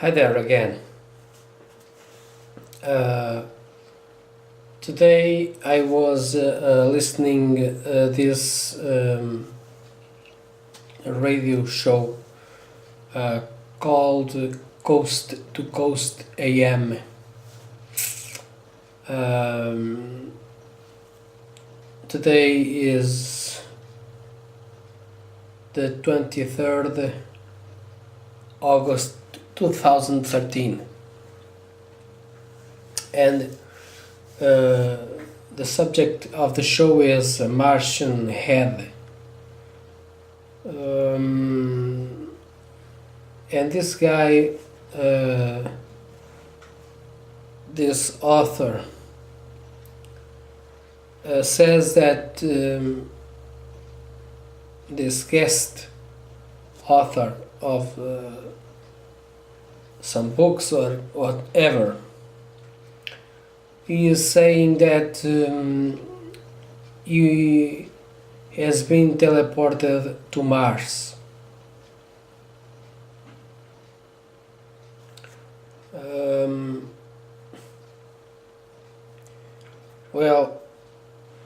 Hi there again. Uh, Today I was listening this radio show called Coast to Coast AM. Today is the 23rd August 2013, and the subject of the show is a Martian head. And this guy, this author, says that this guest author of some books or whatever, he is saying that he has been teleported to Mars. Well,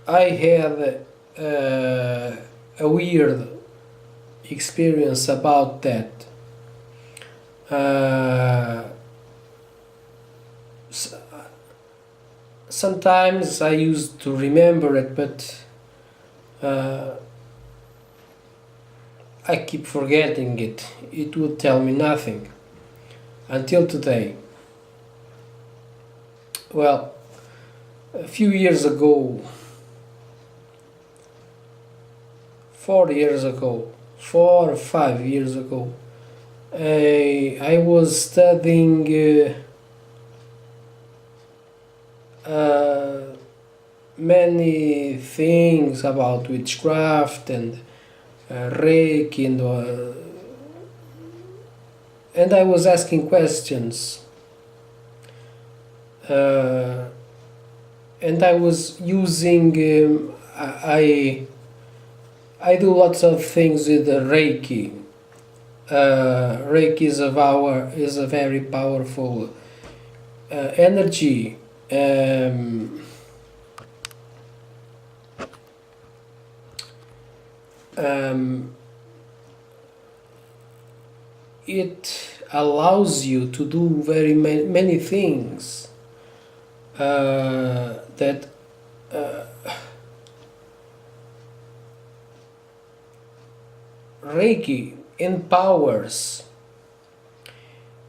I had a weird experience about that. Sometimes I used to remember it, but I keep forgetting it. It would tell me nothing until today. Well, a few years ago, 4 or 5 years ago, I was studying many things about witchcraft and Reiki, and I was asking questions, and I was using I do lots of things with the Reiki. Reiki is a very powerful energy. It allows you to do very many things that Reiki empowers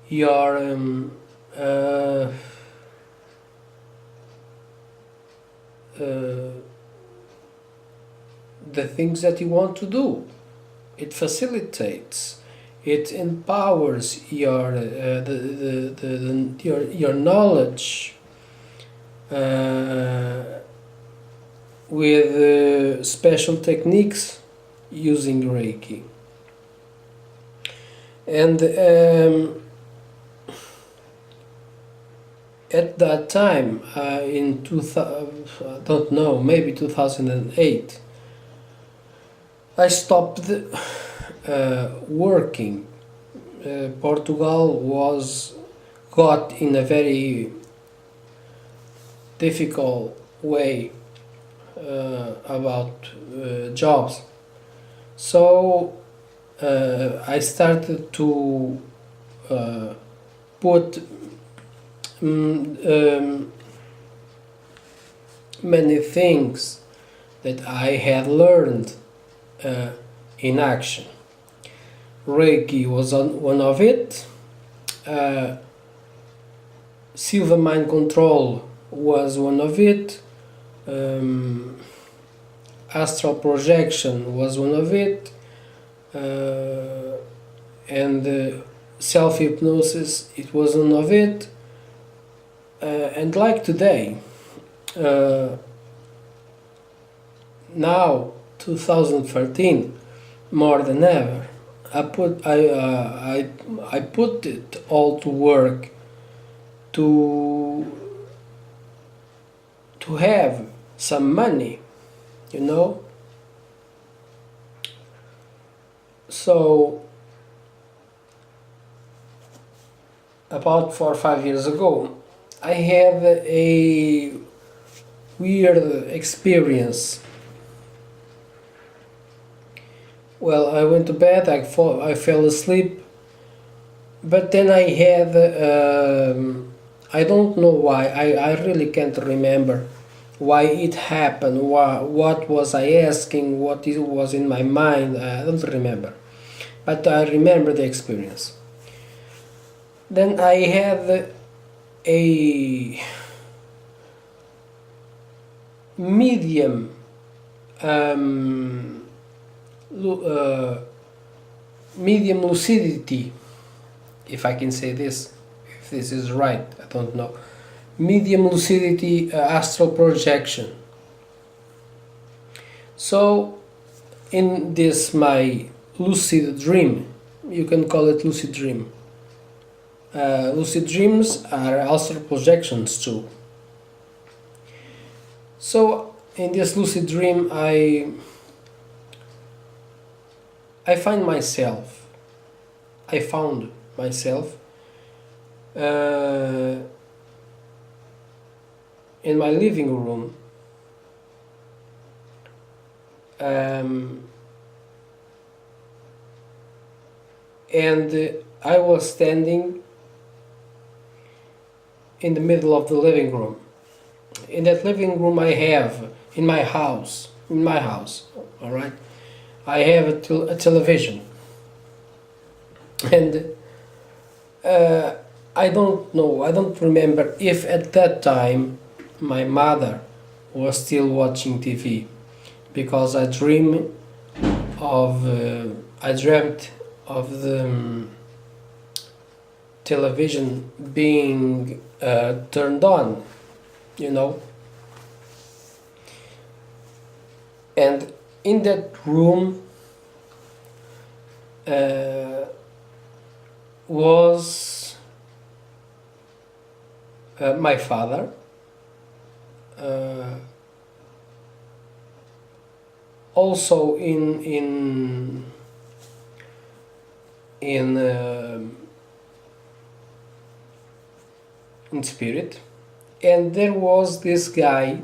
your the things that you want to do. It facilitates. It empowers your your knowledge with special techniques using Reiki. And at that time, in I don't know, maybe 2008, I stopped working. Portugal got in a very difficult way about jobs. So I started to put many things that I had learned in action. Reiki was one of it. Silver mind control was one of it. Astral projection was one of it. And self-hypnosis, it was one of it. And like today, now 2013, more than ever, I put it all to work to have some money, you know. So about 4 or 5 years ago, I had a weird experience. Well, I went to bed, I fell asleep, but then I had, I don't know why, I really can't remember why it happened, what was I asking, what it was in my mind, I don't remember. But I remember the experience. Then I had a medium um, medium lucidity, if I can say this, if this is right, I don't know. Medium lucidity astral projection. So, in this my lucid dream, you can call it lucid dream. Lucid dreams are astral projections too. So, in this lucid dream, I found myself in my living room, and I was standing in the middle of the living room. In that living room, I have in my house, all right, I have a television, and I don't remember if at that time my mother was still watching TV, because I dreamt of the television being turned on, you know. And in that room was my father, also in spirit, and there was this guy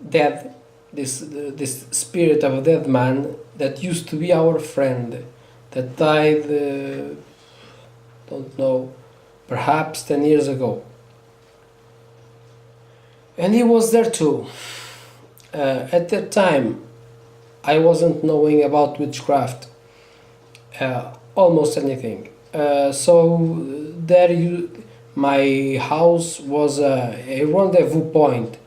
dead, this spirit of a dead man that used to be our friend, that died, don't know, perhaps 10 years ago, and he was there too. At that time, I wasn't knowing about witchcraft, almost anything. So my house was a rendezvous point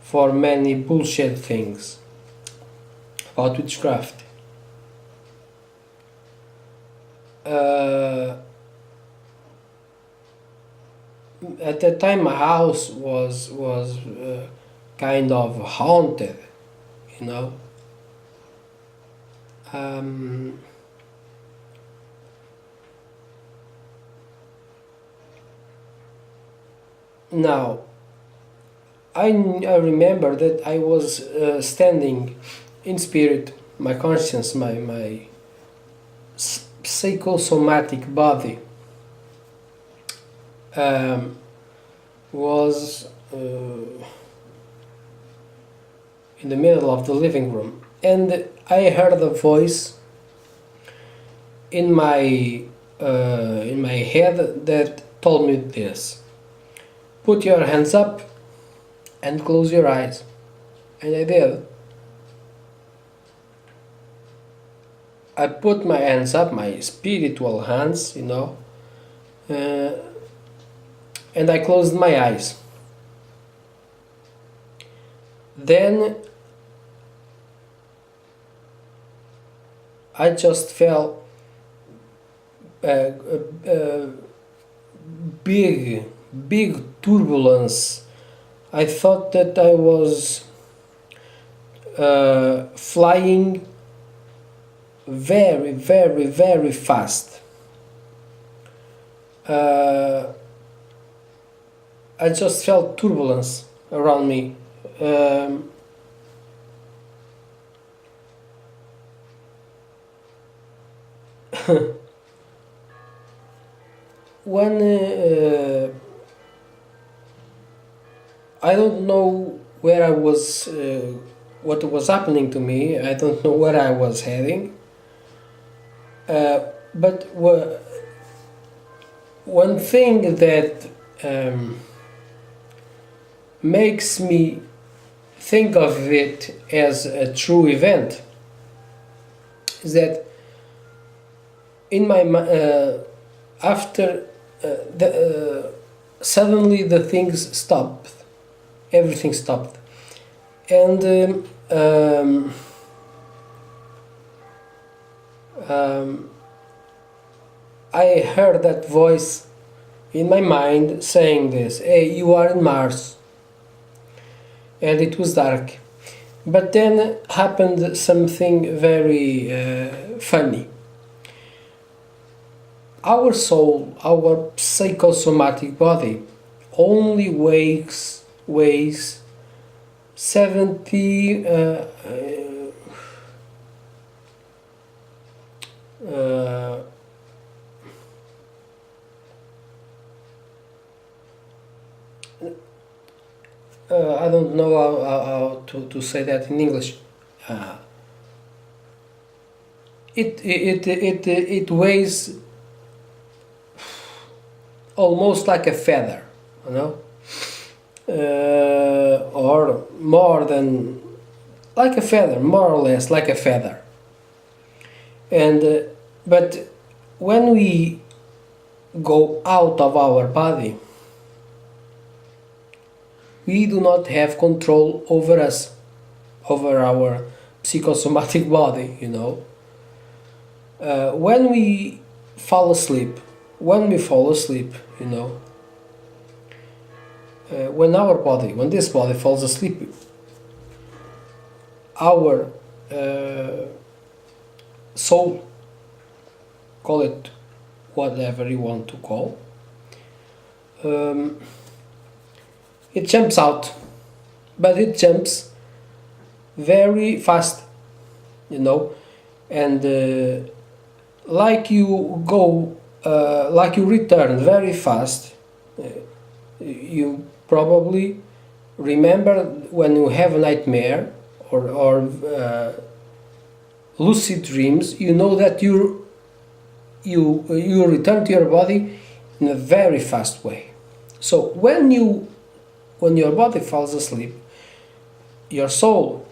for many bullshit things about witchcraft. At that time, my house was kind of haunted, you know. Now, I remember that I was standing in spirit, my conscience, my psychosomatic body was in the middle of the living room, and I heard a voice in my head that told me this: put your hands up and close your eyes. And I did. I put my hands up, my spiritual hands, you know, and I closed my eyes. Then I just felt big turbulence. I thought that I was flying very fast. I just felt turbulence around me. when I don't know where I was, what was happening to me. I don't know where I was heading. But one thing that makes me think of it as a true event is that in my after suddenly the things stopped, everything stopped, and I heard that voice in my mind saying this, hey, you are in Mars. And it was dark. But then happened something very funny. Our soul, our psychosomatic body, only weighs 70 I don't know how to say that in English. It weighs almost like a feather, you know, or more than like a feather, more or less like a feather. And but when we go out of our body, we do not have control over us, over our psychosomatic body, you know. When we fall asleep, you know, when this body falls asleep, our soul, call it whatever you want to call, it jumps out, but it jumps very fast, you know, and like you return very fast. You probably remember when you have a nightmare or lucid dreams. You know that you return to your body in a very fast way. So when your body falls asleep, your soul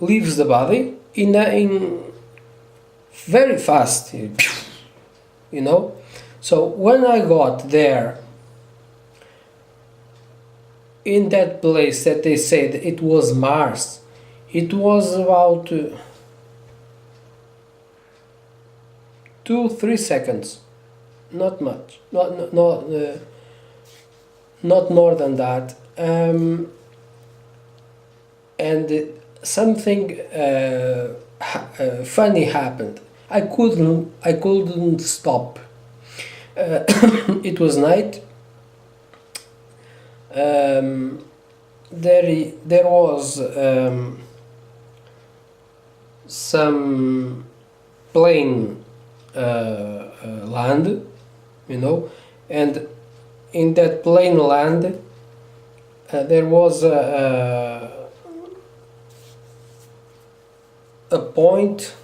leaves the body in very fast, you know. So when I got there, in that place that they said it was Mars, it was about 2-3 seconds, not much, not more than that, and something funny happened. I couldn't stop. It was night. There was some plain land, you know, and in that plain land there was a point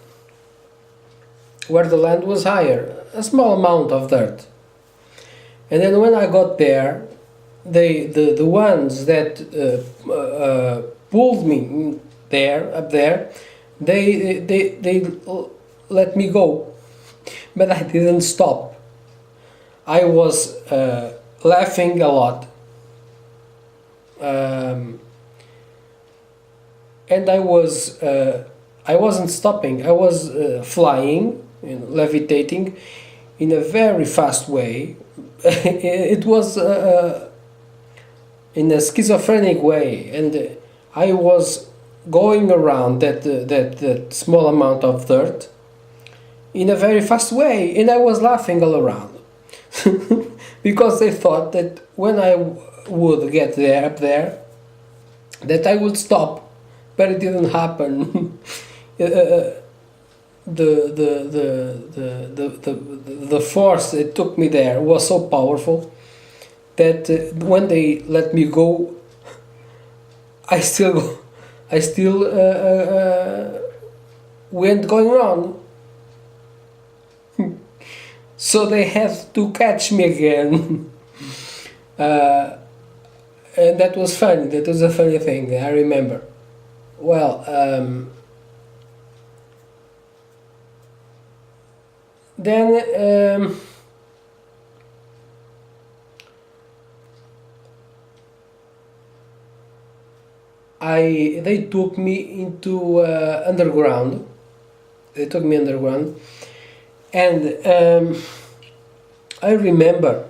where the land was higher, a small amount of dirt. And then when I got there, the ones that pulled me up there, they let me go, but I didn't stop. I was laughing a lot, and I wasn't stopping. I was flying, you know, levitating in a very fast way. It was in a schizophrenic way, and I was going around that small amount of dirt in a very fast way, and I was laughing all around because they thought that when I would get up there, that I would stop, but it didn't happen. the force that took me there was so powerful that when they let me go, I still I still went going on. So they had to catch me again. And that was funny. That was a funny thing. I remember. Well, then they took me into underground. They took me underground, and I remember.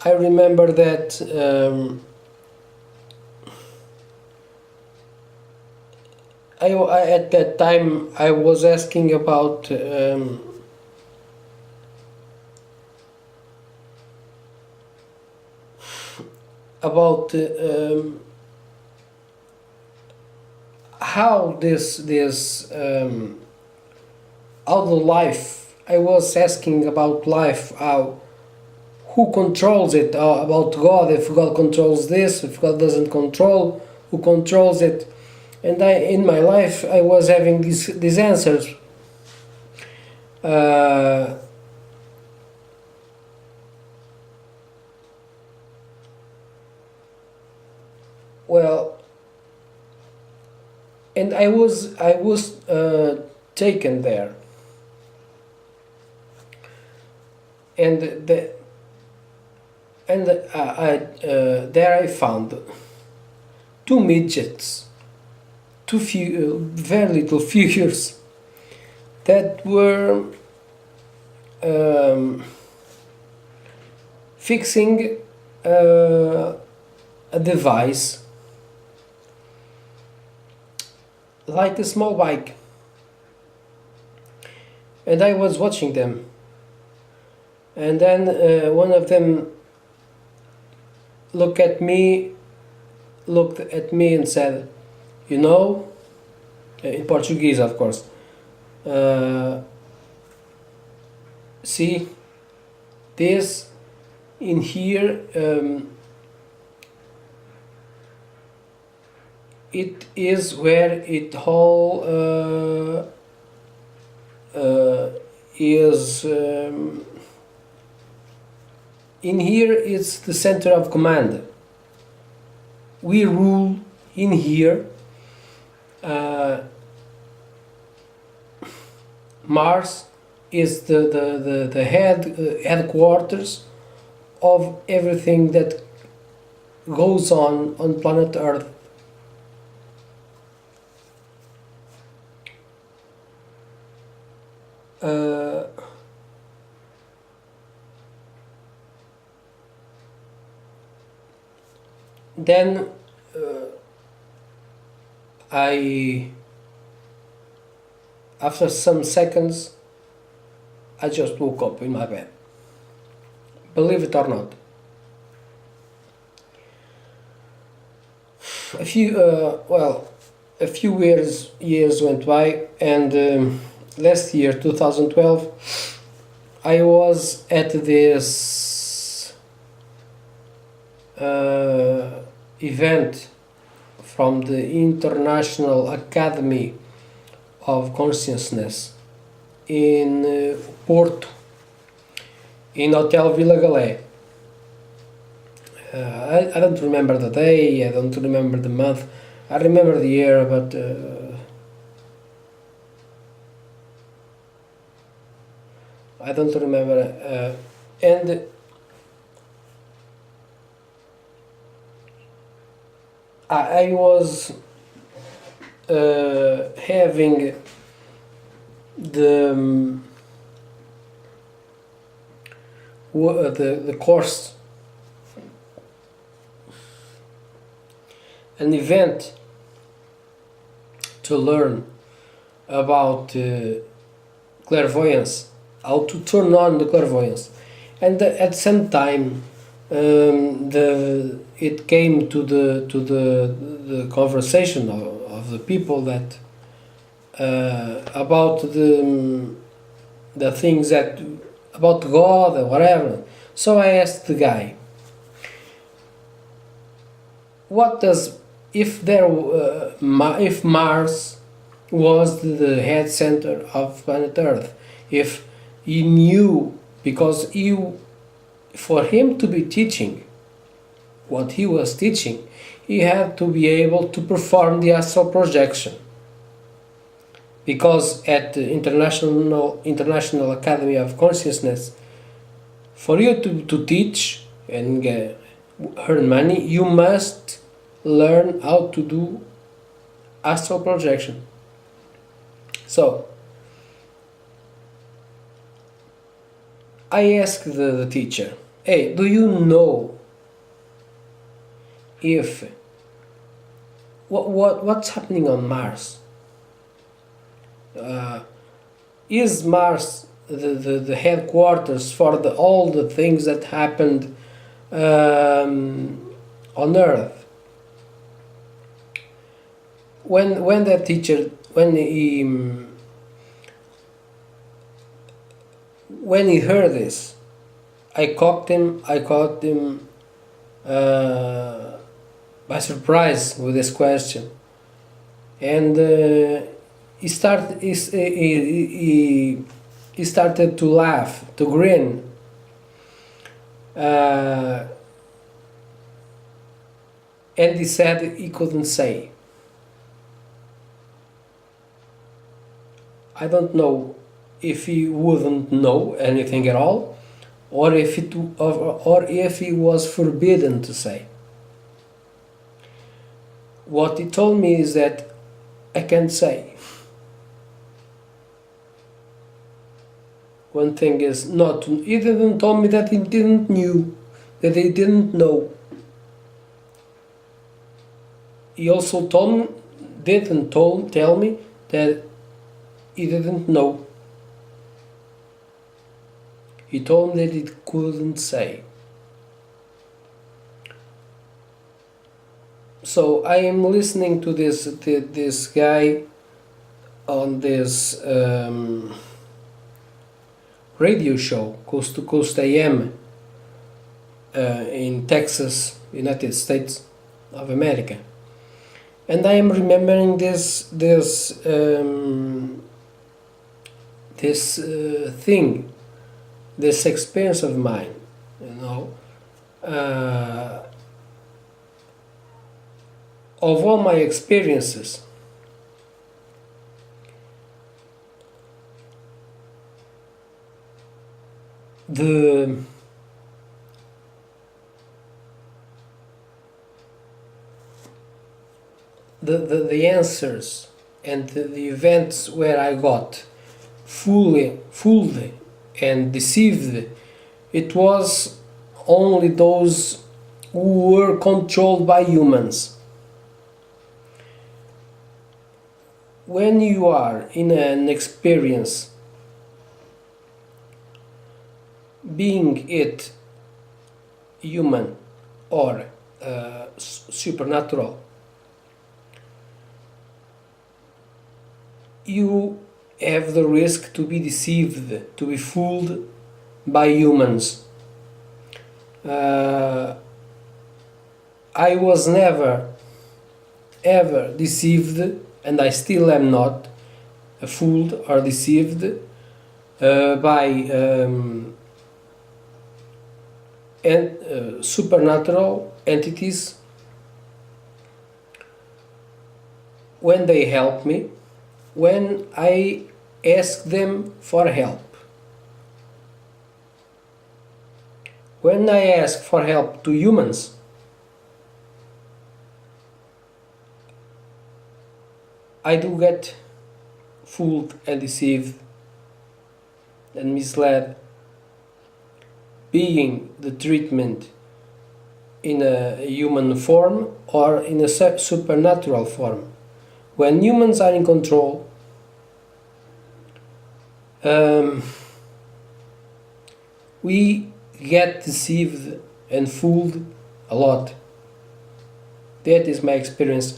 I remember that I at that time I was asking about about how this how the life. I was asking about life, how who controls it, about God, if God controls this, if God doesn't control, who controls it. And in my life I was having these answers. Well, and I was taken there, and there I found two midgets, very little figures that were fixing a device like a small bike, and I was watching them, and then one of them looked at me and said, "You know," in Portuguese, of course, "see, this in here, it is where it all is. In here, it's the center of command. We rule in here. Mars is the headquarters of everything that goes on planet Earth. Then after some seconds, I just woke up in my bed. Believe it or not. A few years went by, and last year, 2012, I was at this event from the International Academy of Consciousness in Porto, in Hotel Vila Galé. I don't remember the day, I don't remember the month, I remember the year, but I don't remember. And I was having the course, an event to learn about clairvoyance, how to turn on the clairvoyance, and at the same time it came to the conversation of the people that about the things that about God or whatever. So I asked the guy, what does if Mars was the head center of planet Earth, if he knew, because for him to be teaching what he was teaching, he had to be able to perform the astral projection, because at the International Academy of Consciousness, for you to teach and earn money, you must learn how to do astral projection. So I asked the teacher, hey, do you know if what's happening on Mars? Is Mars the headquarters for all the things that happened on Earth? When that teacher, when he heard this, I caught him by surprise with this question, and he started to laugh, to grin, and he said he couldn't say. I don't know if he wouldn't know anything at all, or if he was forbidden to say. What he told me is that I can't say. One thing is not to, he didn't tell me that he didn't know. He also tell me that he didn't know. He told me that he couldn't say. So I am listening to this guy on this radio show, Coast to Coast AM, in Texas, United States of America, and I am remembering this thing, this experience of mine, of all my experiences. The answers and the events where I got fooled and deceived, it was only those who were controlled by humans. When you are in an experience, being it human or supernatural, you have the risk to be deceived, to be fooled by humans. I was never ever deceived, and I still am not fooled or deceived by supernatural entities when they help me, when I ask them for help. When I ask for help to humans, I do get fooled and deceived and misled, being the treatment in a human form or in a supernatural form. When humans are in control, we get deceived and fooled a lot. That is my experience,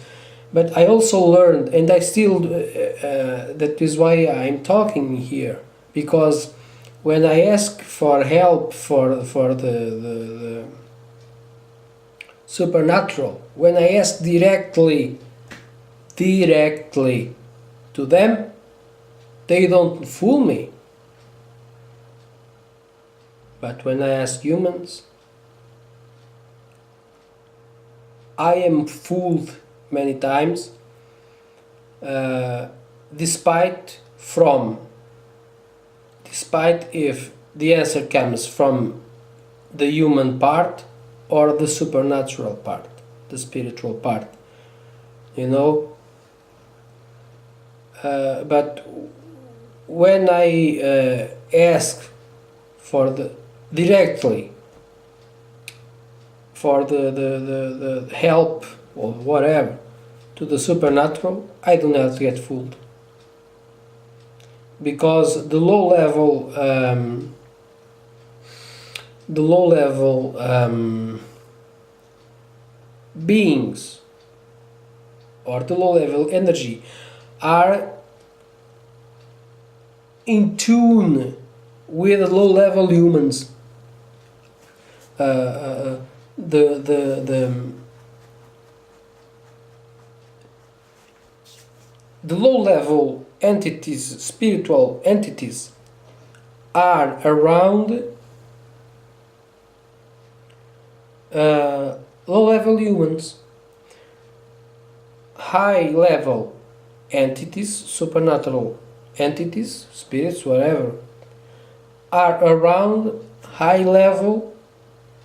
But I also learned, and I still, that is why I'm talking here, because when I ask for help for the supernatural, when I ask directly to them, they don't fool me. But when I ask humans, I am fooled many times, despite if the answer comes from the human part or the supernatural part, the spiritual part, you know. But when I ask for directly for the help or whatever to the supernatural, I do not get fooled, because the low level beings or the low level energy are in tune with the low level humans. The low level entities, spiritual entities, are around low level humans. High level entities, supernatural entities, spirits, whatever, are around high level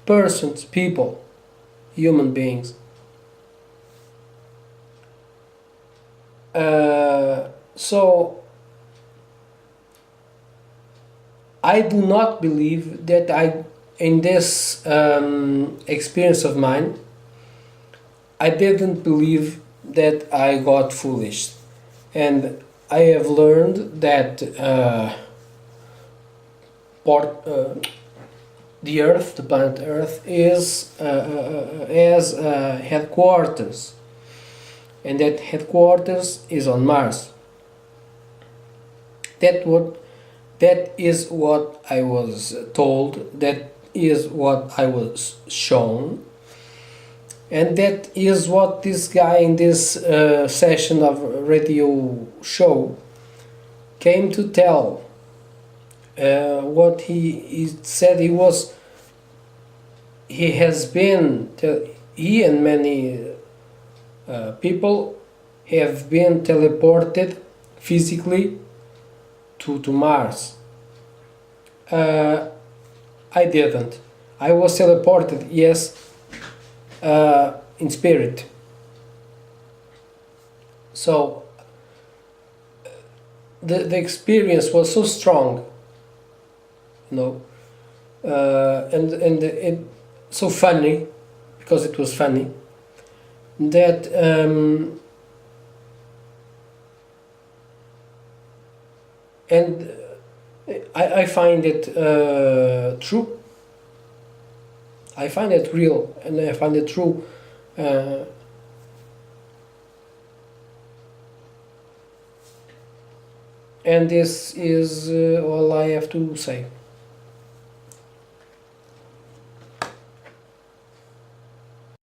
persons, people, human beings. So I do not believe that in this experience of mine, I didn't believe that I got foolish, and I have learned that the Earth, the planet Earth, has headquarters, and that headquarters is on Mars. That is what I was told. That is what I was shown. And that is what this guy in this session of radio show came to tell. What he said, he and many people have been teleported physically to Mars. I didn't. I was teleported, yes, in spirit. So the experience was so strong, you know, and it so funny, because it was funny, that and I find it true. I find it real, and I find it true. And this is all I have to say.